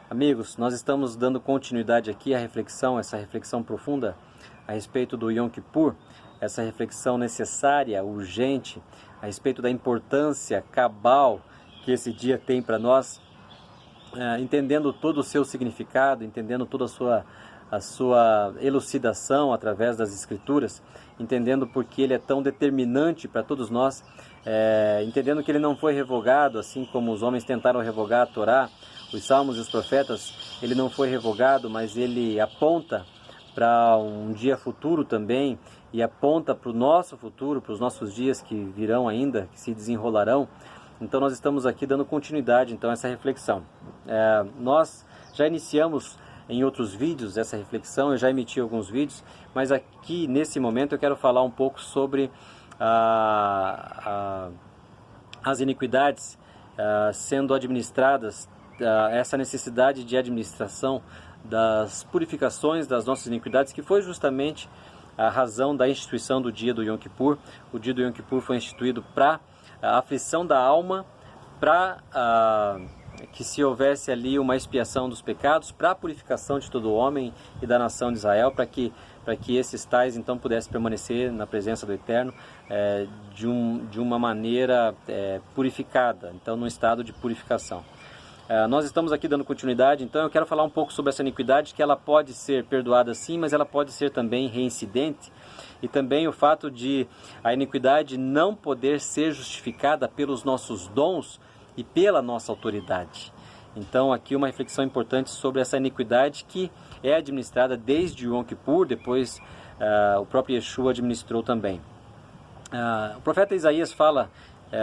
Amigos, nós estamos dando continuidade aqui à reflexão, essa reflexão profunda a respeito do Yom Kippur, essa reflexão necessária, urgente, a respeito da importância cabal que esse dia tem para nós, entendendo todo o seu significado, entendendo toda a sua elucidação através das Escrituras, entendendo porque ele é tão determinante para todos nós, entendendo que ele não foi revogado, assim como os homens tentaram revogar a Torá, os Salmos e os Profetas, ele não foi revogado, mas ele aponta para um dia futuro também, e aponta para o nosso futuro, para os nossos dias que virão ainda, que se desenrolarão. Então nós estamos aqui dando continuidade então a essa reflexão. Nós já iniciamos em outros vídeos essa reflexão, eu já emiti alguns vídeos, mas aqui nesse momento eu quero falar um pouco sobre as iniquidades sendo administradas, essa necessidade de administração das purificações das nossas iniquidades, que foi justamente a razão da instituição do dia do Yom Kippur. O dia do Yom Kippur foi instituído para a aflição da alma, para que se houvesse ali uma expiação dos pecados, para a purificação de todo o homem e da nação de Israel, para que esses tais então pudessem permanecer na presença do Eterno de uma maneira purificada, então num estado de purificação. Nós estamos aqui dando continuidade, então eu quero falar um pouco sobre essa iniquidade, que ela pode ser perdoada sim, mas ela pode ser também reincidente, e também o fato de a iniquidade não poder ser justificada pelos nossos dons e pela nossa autoridade. Então aqui uma reflexão importante sobre essa iniquidade que é administrada desde o Yom Kippur, depois o próprio Yeshua administrou também. O profeta Isaías fala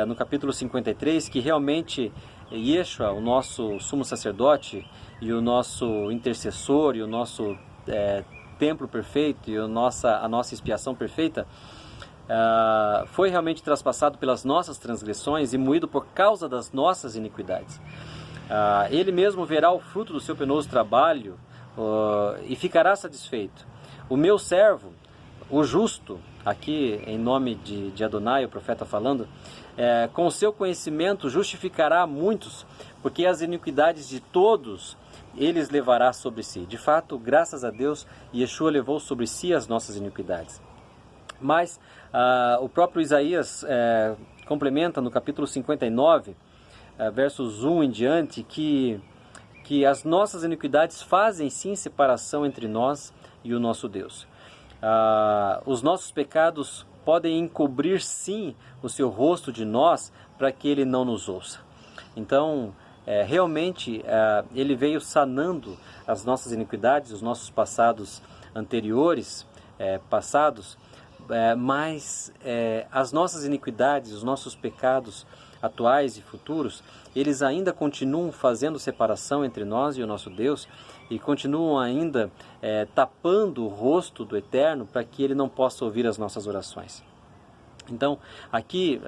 no capítulo 53 que realmente Yeshua, o nosso sumo sacerdote e o nosso intercessor e o nosso templo perfeito e a nossa expiação perfeita, foi realmente traspassado pelas nossas transgressões e moído por causa das nossas iniquidades. Ele mesmo verá o fruto do seu penoso trabalho e ficará satisfeito. O meu servo, o justo, aqui em nome de Adonai, o profeta falando, com o seu conhecimento justificará muitos, porque as iniquidades de todos eles levará sobre si. De fato, graças a Deus, Yeshua levou sobre si as nossas iniquidades. Mas o próprio Isaías complementa no capítulo 59, versos 1 em diante, que as nossas iniquidades fazem sim separação entre nós e o nosso Deus. Os nossos pecados podem encobrir sim o seu rosto de nós para que ele não nos ouça. Então, realmente, ele veio sanando as nossas iniquidades, os nossos passados anteriores, mas as nossas iniquidades, os nossos pecados atuais e futuros, eles ainda continuam fazendo separação entre nós e o nosso Deus, e continuam ainda tapando o rosto do Eterno para que ele não possa ouvir as nossas orações. Então, aqui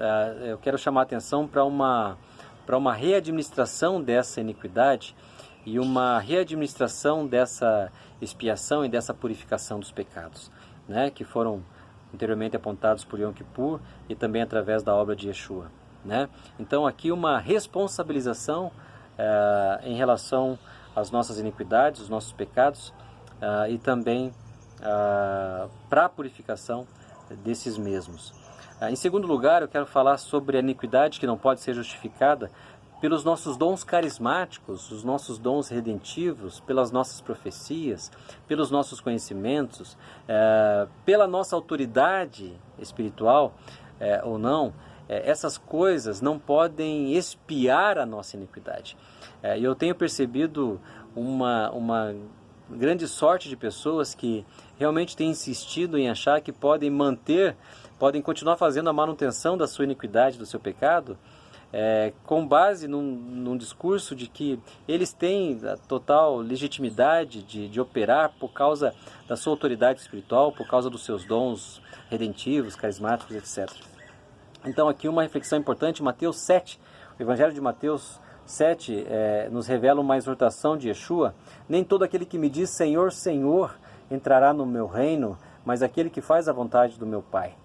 eu quero chamar a atenção para uma readministração dessa iniquidade e uma readministração dessa expiação e dessa purificação dos pecados, né, que foram anteriormente apontados por Yom Kippur e também através da obra de Yeshua, né? Então, aqui uma responsabilização em relação às nossas iniquidades, os nossos pecados, e também para a purificação desses mesmos. Em segundo lugar, eu quero falar sobre a iniquidade que não pode ser justificada pelos nossos dons carismáticos, os nossos dons redentivos, pelas nossas profecias, pelos nossos conhecimentos, pela nossa autoridade espiritual ou não. Essas coisas não podem expiar a nossa iniquidade. E eu tenho percebido uma grande sorte de pessoas que realmente têm insistido em achar que podem continuar fazendo a manutenção da sua iniquidade, do seu pecado, com base num discurso de que eles têm a total legitimidade de operar por causa da sua autoridade espiritual, por causa dos seus dons redentivos, carismáticos, etc. Então aqui uma reflexão importante, Mateus 7, o Evangelho de Mateus 7 nos revela uma exortação de Yeshua: nem todo aquele que me diz Senhor, Senhor entrará no meu reino, mas aquele que faz a vontade do meu Pai,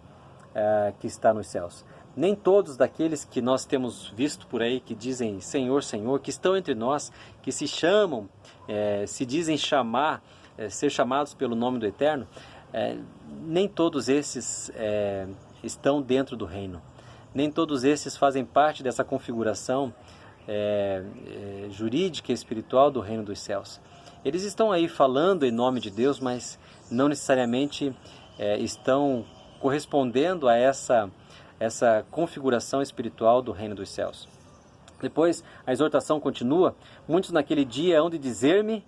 que está nos céus. Nem todos daqueles que nós temos visto por aí, que dizem Senhor, Senhor, que estão entre nós, que se chamam, se dizem ser chamados pelo nome do Eterno, nem todos esses estão dentro do reino. Nem todos esses fazem parte dessa configuração jurídica e espiritual do reino dos céus. Eles estão aí falando em nome de Deus, mas não necessariamente estão correspondendo a essa configuração espiritual do reino dos céus. Depois a exortação continua: muitos naquele dia hão de dizer-me,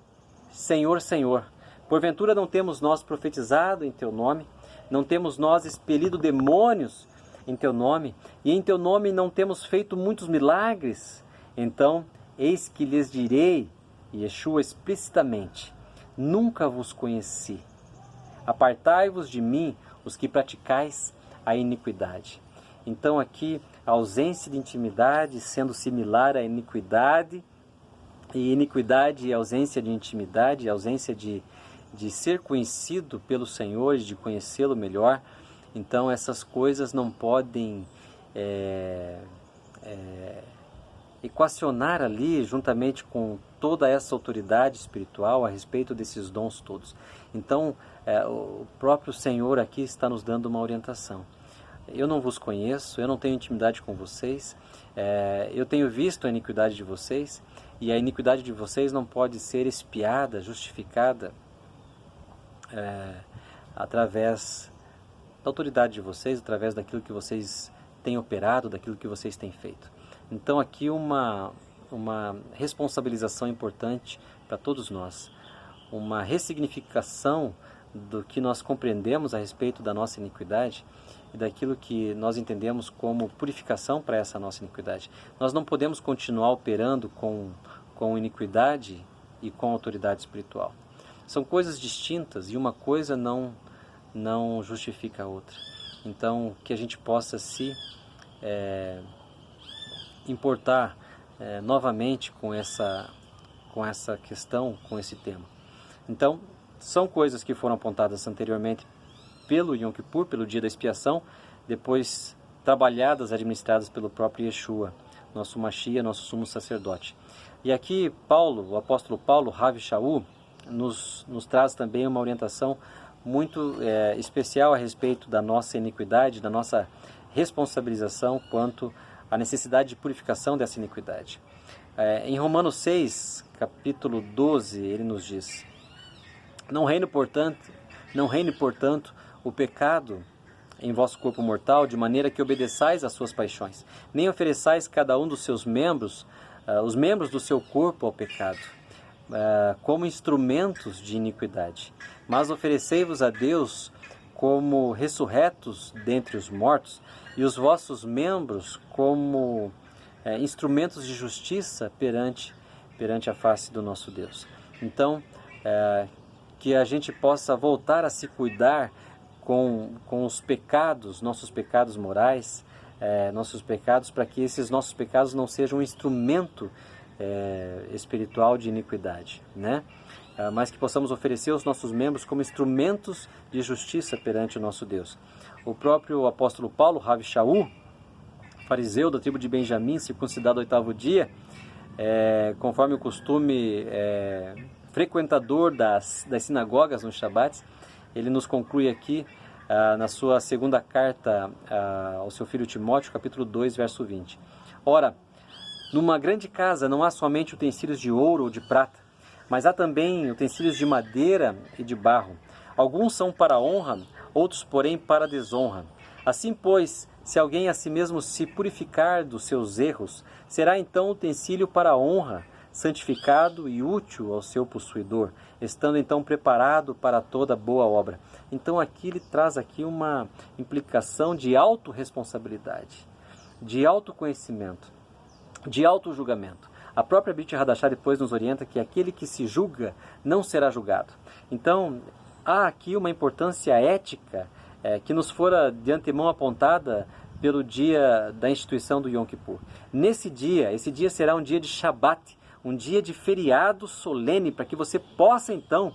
Senhor, Senhor, porventura não temos nós profetizado em teu nome? Não temos nós expelido demônios em teu nome? E em teu nome não temos feito muitos milagres? Então, eis que lhes direi, Yeshua explicitamente, nunca vos conheci. Apartai-vos de mim, os que praticais a iniquidade. Então aqui a ausência de intimidade sendo similar à iniquidade, e iniquidade e ausência de intimidade, ausência de ser conhecido pelo Senhor, de conhecê-lo melhor. Então essas coisas não podem equacionar ali, juntamente com toda essa autoridade espiritual a respeito desses dons todos. Então o próprio Senhor aqui está nos dando uma orientação. Eu não vos conheço, eu não tenho intimidade com vocês, eu tenho visto a iniquidade de vocês, e a iniquidade de vocês não pode ser expiada, justificada através da autoridade de vocês, através daquilo que vocês têm operado, daquilo que vocês têm feito. Então aqui uma responsabilização importante para todos nós, uma ressignificação do que nós compreendemos a respeito da nossa iniquidade e daquilo que nós entendemos como purificação para essa nossa iniquidade. Nós não podemos continuar operando com iniquidade e com autoridade espiritual. São coisas distintas e uma coisa não justifica a outra. Então, que a gente possa se importar novamente com essa questão, com esse tema. Então, são coisas que foram apontadas anteriormente pelo Yom Kippur, pelo dia da expiação, depois trabalhadas, administradas pelo próprio Yeshua, nosso Mashiach, nosso sumo sacerdote. E aqui o apóstolo Paulo, Rav Shaul, nos traz também uma orientação muito especial a respeito da nossa iniquidade, da nossa responsabilização quanto à necessidade de purificação dessa iniquidade. Em Romanos 6, capítulo 12, ele nos diz: Não reine, portanto, o pecado em vosso corpo mortal, de maneira que obedeçais às suas paixões. Nem ofereçais cada um dos seus membros, os membros do seu corpo ao pecado, como instrumentos de iniquidade. Mas oferecei-vos a Deus como ressurretos dentre os mortos, e os vossos membros como instrumentos de justiça perante a face do nosso Deus. Então, que a gente possa voltar a se cuidar com os pecados, nossos pecados morais, nossos pecados, para que esses nossos pecados não sejam um instrumento espiritual de iniquidade, né? Mas que possamos oferecer os nossos membros como instrumentos de justiça perante o nosso Deus. O próprio apóstolo Paulo, Rav Shaul, fariseu da tribo de Benjamim, circuncidado ao 8º dia, conforme o costume, frequentador das sinagogas no Shabat, ele nos conclui aqui na sua segunda carta ao seu filho Timóteo, capítulo 2, verso 20. Ora, numa grande casa não há somente utensílios de ouro ou de prata, mas há também utensílios de madeira e de barro. Alguns são para a honra, outros, porém, para a desonra. Assim, pois, se alguém a si mesmo se purificar dos seus erros, será então utensílio para a honra, santificado e útil ao seu possuidor, estando então preparado para toda boa obra. Então aqui ele traz aqui uma implicação de autorresponsabilidade, de autoconhecimento, de autojulgamento. A própria Brit Hadashah depois nos orienta que aquele que se julga não será julgado. Então há aqui uma importância ética que nos fora de antemão apontada pelo dia da instituição do Yom Kippur. Esse dia será um dia de Shabat, um dia de feriado solene, para que você possa então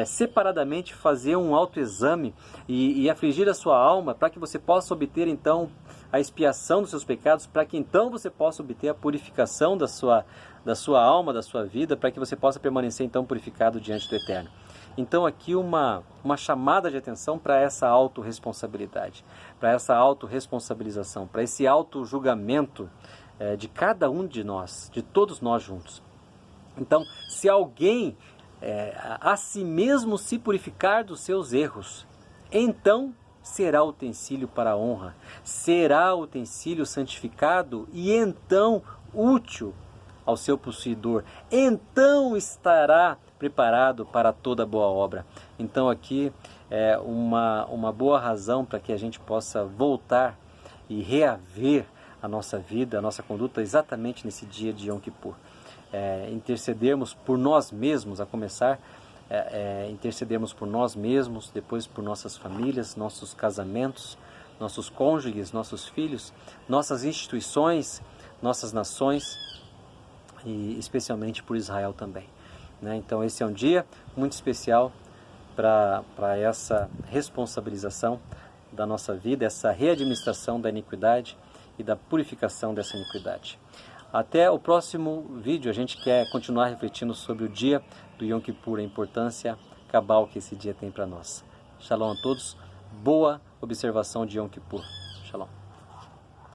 separadamente fazer um autoexame e afligir a sua alma, para que você possa obter então a expiação dos seus pecados, para que então você possa obter a purificação da sua alma, da sua vida, para que você possa permanecer então purificado diante do Eterno. Então aqui uma chamada de atenção para essa autorresponsabilidade, para essa autorresponsabilização, para esse autojulgamento de cada um de nós, de todos nós juntos. Então, se alguém a si mesmo se purificar dos seus erros, então será utensílio para a honra, será utensílio santificado e então útil ao seu possuidor, então estará preparado para toda boa obra. Então aqui é uma boa razão para que a gente possa voltar e reaver a nossa vida, a nossa conduta exatamente nesse dia de Yom Kippur. Intercedermos por nós mesmos, a começar, intercedermos por nós mesmos, depois por nossas famílias, nossos casamentos, nossos cônjuges, nossos filhos, nossas instituições, nossas nações e especialmente por Israel também. Então esse é um dia muito especial para essa responsabilização da nossa vida, essa readministração da iniquidade e da purificação dessa iniquidade. Até o próximo vídeo, a gente quer continuar refletindo sobre o dia do Yom Kippur, a importância cabal que esse dia tem para nós. Shalom a todos, boa observação de Yom Kippur.